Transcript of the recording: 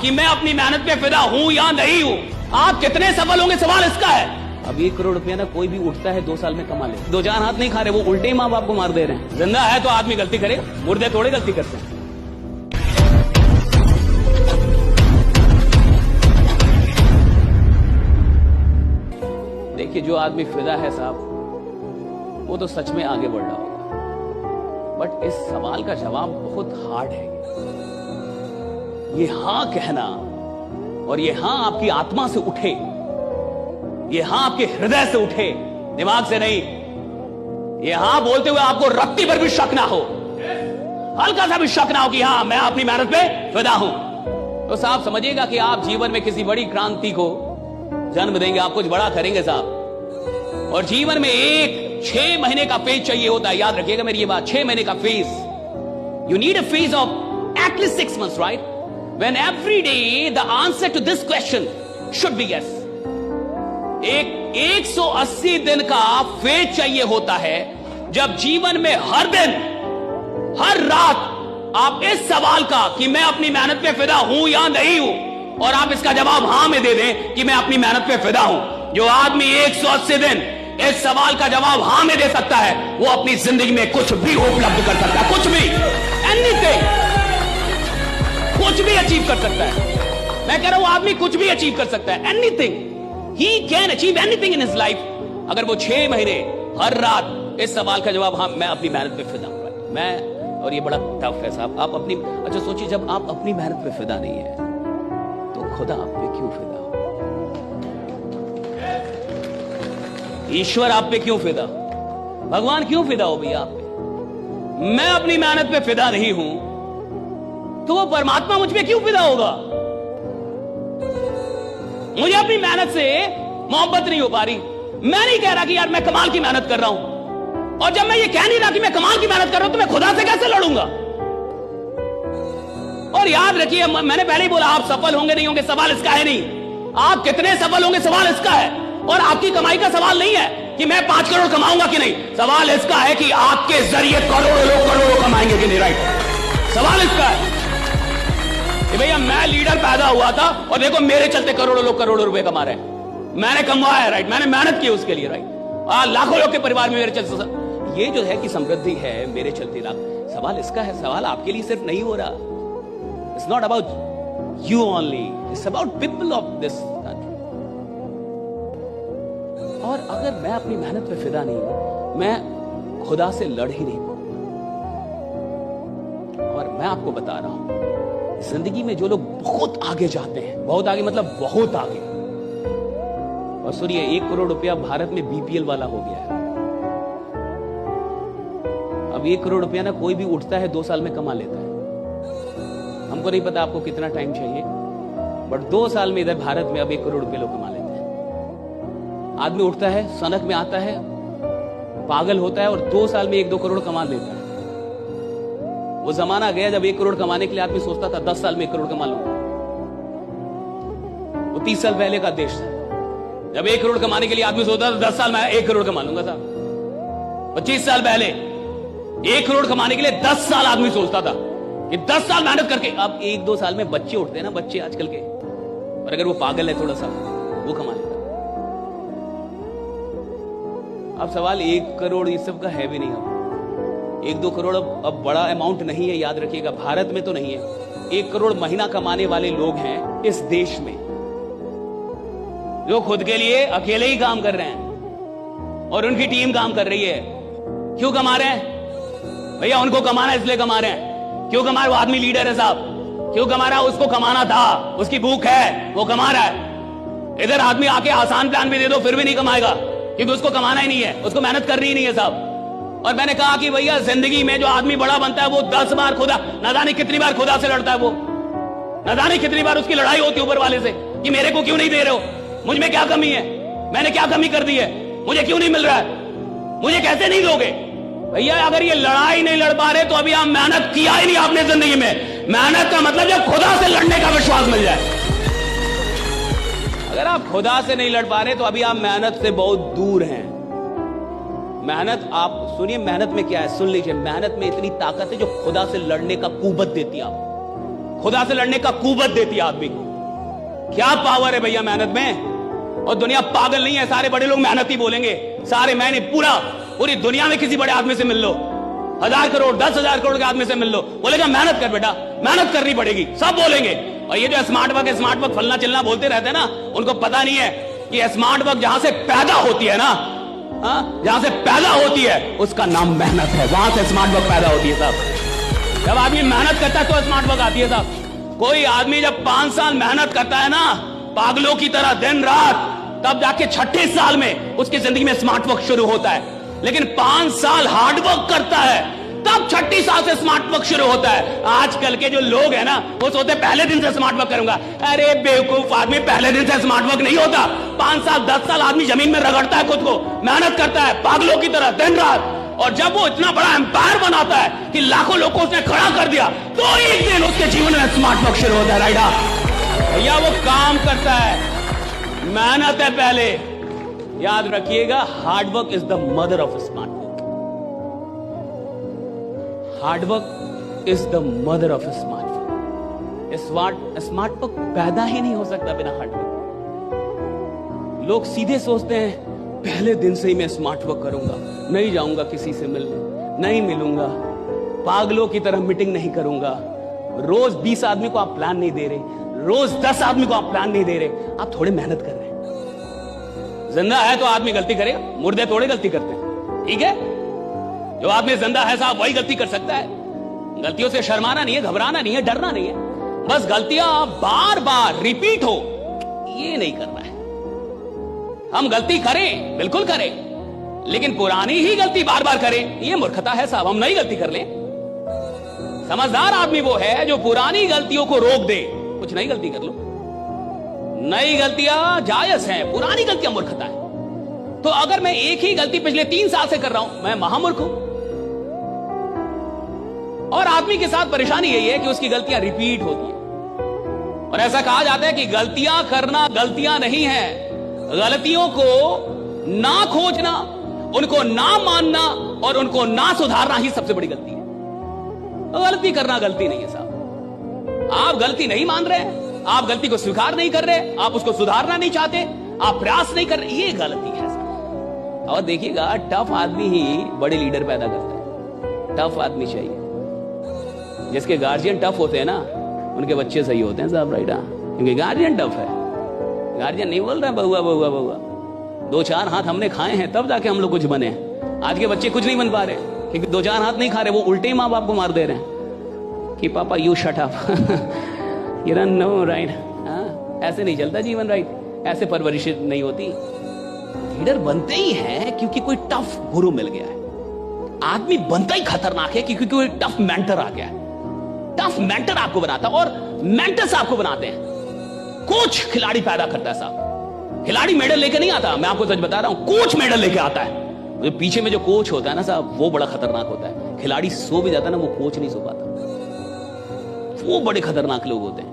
कि मैं अपनी मेहनत पे फिदा हूं या नहीं हूं। आप कितने सफल होंगे, सवाल इसका है। अब 1 करोड़ रुपया ना कोई भी उठता है 2 साल में कमा ले। 2-4 हाथ नहीं खा रहे, वो उल्टे ही माँ बाप को मार दे रहे हैं। जिंदा है तो आदमी गलती करे, मुर्दे थोड़े गलती करते हैं। देखिए, जो आदमी फिदा है साहब, वो तो सच में आगे बढ़ रहा होगा। बट इस सवाल का जवाब बहुत हार्ड है। ये हां कहना और ये हां आपकी आत्मा से उठे, ये हां आपके हृदय से उठे, दिमाग से नहीं। ये हां बोलते हुए आपको रत्ती पर भी शक ना हो, हल्का सा भी शक ना हो कि हां मैं अपनी मेहनत पे फिदा हूं, तो साहब समझिएगा कि आप जीवन में किसी बड़ी क्रांति को जन्म देंगे। आप कुछ बड़ा करेंगे साहब। और जीवन में एक 6 महीने का फेज चाहिए होता है। याद रखिएगा मेरी ये बात, 6 महीने का phase. You need a phase of at least 6 months, right? When every day the answer to this question should be yes. एक 180 दिन का फेज चाहिए होता है, जब जीवन में हर दिन, हर रात आप इस सवाल का कि मैं अपनी मेहनत पे फिदा हूं या नहीं हूं, और आप इसका जवाब हां में दे दें कि मैं अपनी मेहनत पे फिदा हूं। जो आदमी 180 दिन इस सवाल का जवाब हां में दे सकता है, वो अपनी जिंदगी में कुछ भी उपलब्ध कर सकता है। कुछ भी, एनीथिंग, कुछ भी अचीव कर सकता है। मैं कह रहा हूं आदमी कुछ भी अचीव कर सकता है। Anything, he can achieve anything in his life, अगर वो 6 महीने हर रात इस सवाल का जवाब, हाँ मैं अपनी मेहनत पे फिदा हूं। मैं, और ये बड़ा टफ है साहब। आप अपनी, अच्छा सोचिए, जब आप अपनी मेहनत पे फिदा नहीं है तो खुदा आप पे क्यों फिदा हो? ईश्वर आप पे क्यों फिदा, भगवान क्यों फिदा हो भैया आप पे? मैं अपनी मेहनत पे फिदा नहीं हूं तो वो परमात्मा मुझ पे क्यों फिदा होगा? मुझे अपनी मेहनत से मोहब्बत नहीं हो पा रही। मैं नहीं कह रहा कि यार मैं कमाल की मेहनत कर रहा हूं, और जब मैं ये कह नहीं रहा कि मैं कमाल की मेहनत कर रहा हूं तो मैं खुदा से कैसे लड़ूंगा? और याद रखिए, मैंने पहले ही बोला, आप सफल होंगे नहीं होंगे सवाल इसका है नहीं, आप कितने सफल होंगे सवाल इसका है। और आपकी कमाई का सवाल नहीं है कि मैं 5 करोड़ कमाऊंगा कि नहीं, सवाल इसका है कि आपके जरिए करोड़ों लोग करोड़ों कमाएंगे कि नहीं, राइट? सवाल इसका है कि भैया मैं लीडर पैदा हुआ था और देखो मेरे चलते करोड़ों लोग करोड़ों रुपए कमा रहे हैं। मैंने कमाया, राइट? मैंने मेहनत की उसके लिए, राइट? लाखों लोग के परिवार में मेरे चलते, ये जो है कि समृद्धि है मेरे चलते लाख। सवाल इसका है, सवाल आपके लिए सिर्फ नहीं हो रहा। It's not about you only, it's about people of this country. और अगर मैं अपनी मेहनत पे फिदा नहीं हूं, मैं खुदा से लड़ ही नहीं पाऊंगा। और मैं आपको बता रहा हूं, जिंदगी में जो लोग बहुत आगे जाते हैं, बहुत आगे मतलब बहुत आगे, और सुनिए 1 करोड़ रुपया भारत में बीपीएल वाला हो गया है। अब 1 करोड़ रुपया ना कोई भी उठता है 2 साल में कमा लेता है। हमको नहीं पता आपको कितना टाइम चाहिए, बट 2 साल में इधर भारत में अब 1 करोड़ रुपये लोग कमा लेते हैं। आदमी उठता है, सनक में आता है, पागल होता है और 2 साल में 1-2 करोड़ कमा लेता है। वो जमाना गया जब 1 करोड़ कमाने के लिए आदमी सोचता था 10 साल में 1 करोड़ कमा लूंगा। वो 30 साल पहले का देश था, जब 1 करोड़ कमाने के लिए आदमी सोचता था 10 साल में 1 करोड़ कमा लूंगा साहब। 25 साल पहले 1 करोड़ कमाने के लिए 10 साल आदमी सोचता था कि 10 साल मेहनत करके। अब 1-2 साल में बच्चे उठते हैं ना, बच्चे आजकल के, और अगर वो पागल है थोड़ा सा, वो कमा लेता। अब सवाल 1 करोड़ इस सब का है भी नहीं। अब 1-2 करोड़ अब बड़ा अमाउंट नहीं है, याद रखिएगा। भारत में तो नहीं है। 1 करोड़ महीना कमाने वाले लोग हैं इस देश में, जो खुद के लिए अकेले ही काम कर रहे हैं और उनकी टीम काम कर रही है। क्यों कमा रहे हैं भैया? उनको कमाना इसलिए कमा रहे हैं। क्यों कमा रहे? वो आदमी लीडर है साहब। क्यों कमा रहा है? उसको कमाना था, उसकी भूख है, वो कमा रहा है। इधर आदमी आके आसान प्लान भी दे दो फिर भी नहीं कमाएगा, क्योंकि उसको कमाना ही नहीं है, उसको मेहनत करनी ही नहीं है साहब। और मैंने कहा कि भैया जिंदगी में जो आदमी बड़ा बनता है वो 10 बार खुदा, न जाने कितनी बार खुदा से लड़ता है। वो न जाने कितनी बार उसकी लड़ाई होती है ऊपर वाले से कि मेरे को क्यों नहीं दे रहे हो, मुझ में क्या कमी है, मैंने क्या कमी कर दी है, मुझे क्यों नहीं मिल रहा है, मुझे कैसे नहीं दोगे? भैया अगर ये लड़ाई नहीं लड़ पा रहे तो अभी आप मेहनत किया ही नहीं आपने जिंदगी में। मेहनत का मतलब जब खुदा से लड़ने का विश्वास मिल जाए। अगर आप खुदा से नहीं लड़ पा रहे तो अभी आप मेहनत से बहुत दूर हैं। मेहनत, आप सुनिए मेहनत में क्या है, सुन लीजिए। मेहनत में इतनी ताकत है जो खुदा से लड़ने का कुव्वत देती है आपको। खुदा से लड़ने का कुव्वत देती है आदमी को। क्या पावर है भैया मेहनत में। और दुनिया पागल नहीं है, सारे बड़े लोग मेहनती बोलेंगे, सारे मैंने पूरी दुनिया में किसी बड़े आदमी से मिल लो, 1000 करोड़ 10,000 करोड़ के आदमी से मिल लो, बोलेगा मेहनत कर बेटा, मेहनत करनी पड़ेगी, सब बोलेंगे। और ये जो स्मार्ट वर्क फलना चिलना बोलते रहते हैं ना, उनको पता नहीं है कि स्मार्ट वर्क जहां से पैदा होती है ना, जहां से पैदा होती है उसका नाम मेहनत है, वहां से स्मार्ट वर्क पैदा होती है साहब। जब आदमी मेहनत करता है तो स्मार्ट वर्क आती है साहब। कोई आदमी जब 5 साल मेहनत करता है ना पागलों की तरह दिन रात, तब जाके 6ठे साल में उसकी जिंदगी में स्मार्ट वर्क शुरू होता है। लेकिन 5 साल हार्ड वर्क करता है तब 6ठी साल से स्मार्ट वर्क शुरू होता है। आजकल के जो लोग हैं ना वो सोचते पहले दिन से स्मार्ट वर्क करूंगा। अरे बेवकूफ आदमी, पहले दिन से स्मार्ट वर्क नहीं होता। 5 साल 10 साल आदमी जमीन में रगड़ता है, खुद को मेहनत करता है पागलों की तरह दिन रात, और जब वो इतना बड़ा एम्पायर बनाता है कि लाखों लोगों को उसने खड़ा कर दिया, तो एक दिन उसके जीवन में स्मार्ट वर्क शुरू होता है। राइडा भैया वो काम करता है, मेहनत है पहले। याद रखिएगा, hard work is the mother of smart work. Hard work is the mother of smart work. Smart work पैदा ही नहीं हो सकता बिना हार्डवर्क। लोग सीधे सोचते हैं पहले दिन से ही मैं स्मार्ट वर्क करूंगा, नहीं जाऊंगा किसी से मिलने, नहीं मिलूंगा, पागलों की तरह मीटिंग नहीं करूंगा। रोज 20 आदमी को आप प्लान नहीं दे रहे, रोज 10 आदमी को आप प्लान नहीं दे रहे, आप थोड़े मेहनत कर रहे हैं। जिंदा है तो आदमी गलती करेगा, मुर्दे थोड़े गलती करते हैं, ठीक है। जो आदमी जिंदा है साहब वही गलती कर सकता है। गलतियों से शर्माना नहीं है, घबराना नहीं है, डरना नहीं है, बस गलतियां बार बार रिपीट हो ये नहीं करना है। हम गलती करें, बिल्कुल करें, लेकिन पुरानी ही गलती बार बार करें ये मूर्खता है साहब। हम नई गलती कर लें। समझदार आदमी वो है जो पुरानी गलतियों को रोक दे, कुछ नई गलती कर लो। नई गलतियां जायज हैं, पुरानी गलतियां मूर्खता है। तो अगर मैं एक ही गलती पिछले 3 साल से कर रहा हूं, मैं महामूर्ख हूं। और आदमी के साथ परेशानी यही है कि उसकी गलतियां रिपीट होती है। और ऐसा कहा जाता है कि गलतियां करना गलतियां नहीं है, गलतियों को ना खोजना, उनको ना मानना और उनको ना सुधारना ही सबसे बड़ी गलती है। गलती करना गलती नहीं है साहब। आप गलती नहीं मान रहे, आप गलती को स्वीकार नहीं कर रहे, आप उसको सुधारना नहीं चाहते, आप प्रयास नहीं कर रहे, ये गलती है साहब। और देखिएगा, टफ आदमी ही बड़े लीडर पैदा करता है। टफ आदमी चाहिए। जिसके गार्जियन टफ होते हैं ना, उनके बच्चे सही होते हैं साहब। राइट, क्योंकि गार्जियन टफ है। गार्जियन नहीं बोल रहे बहुआ बहुआ बहुआ, 2-4 हाथ हमने खाए हैं तब जाके हम लोग कुछ बने। आज के बच्चे कुछ नहीं बन पा रहे क्योंकि 2-4 हाथ नहीं खा रहे, वो उल्टे ही माँ बाप को मार दे रहे हैं कि पापा you shut up you don't know. Right, ऐसे नहीं चलता जीवन। राइट, ऐसे परवरिश नहीं होती। लीडर बनते ही हैं क्योंकि कोई टफ गुरु मिल गया है। आदमी बनता ही खतरनाक है क्योंकि कोई टफ मेंटर आ गया है। टफ मेंटर आपको बनाता है और मेंटर्स आपको बनाते हैं। कोच खिलाड़ी पैदा करता है साहब। खिलाड़ी मेडल लेके नहीं आता, मैं आपको सच बता रहा हूं, कोच मेडल लेके आता है। जो पीछे में जो कोच होता है ना साहब, वो बड़ा खतरनाक होता है। खिलाड़ी सो भी जाता है ना, वो कोच नहीं सो पाता। वो बड़े खतरनाक लोग होते हैं।